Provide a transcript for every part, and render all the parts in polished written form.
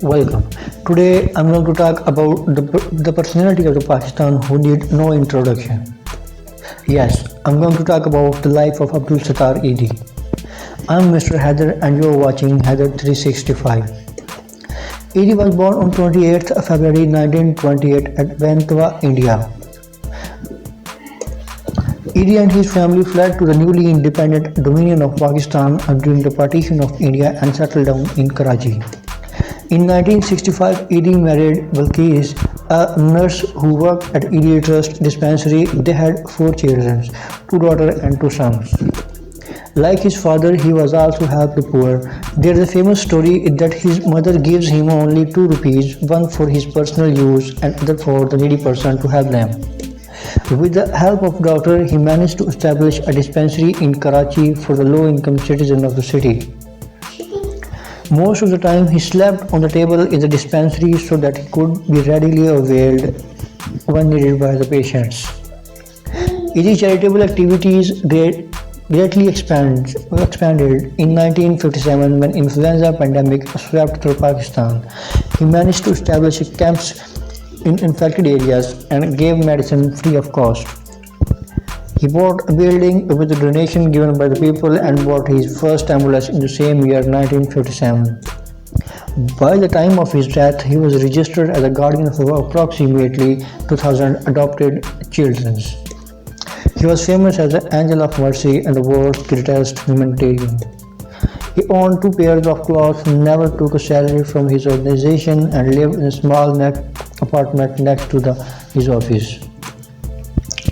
Welcome. Today I'm going to talk about the personality of the Pakistan who need no introduction. Yes, I'm going to talk about the life of Abdul Sattar Edi. I'm Mr. Heather and you're watching Heather 365. Edi was born on 28th of February 1928 at Vantwa, India. Edi and his family fled to the newly independent Dominion of Pakistan during the partition of India and settled down in Karachi. In 1965, Edi married Balkis, a nurse who worked at Edi Trust Dispensary. They had 4 children, 2 daughters and 2 sons. Like his father, he was also helped the poor. There is a famous story that his mother gives him only 2 rupees, one for his personal use and other for the needy person to help them. With the help of doctor, he managed to establish a dispensary in Karachi for the low-income citizens of the city. Most of the time, he slept on the table in the dispensary so that he could be readily availed when needed by the patients. His charitable activities greatly expanded in 1957 when influenza pandemic swept through Pakistan. He managed to establish camps in infected areas and gave medicine free of cost. He bought a building with a donation given by the people and bought his first ambulance in the same year 1957. By the time of his death, he was registered as a guardian of approximately 2,000 adopted children. He was famous as the Angel of Mercy and the world's greatest humanitarian. He owned 2 pairs of clothes, never took a salary from his organization, and lived in a small apartment next to his office.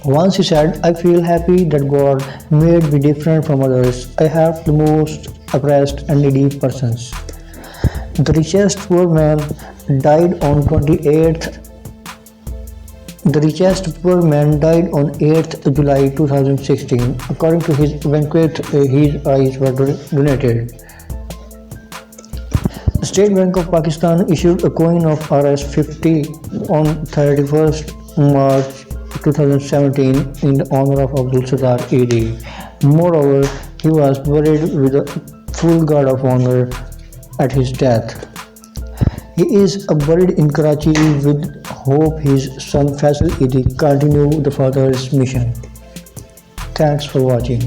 Once he said, "I feel happy that God made me different from others. I help the most oppressed and needy persons." The richest poor man died on 8th July 2016. According to his banquet, his eyes were donated. The State Bank of Pakistan issued a coin of Rs 50 on 31st March 2017 in the honor of Abdul Sattar Edi. Moreover, he was buried with a full guard of honor at his death. He is buried in Karachi with hope his son Faisal Edi continue the father's mission. Thanks for watching.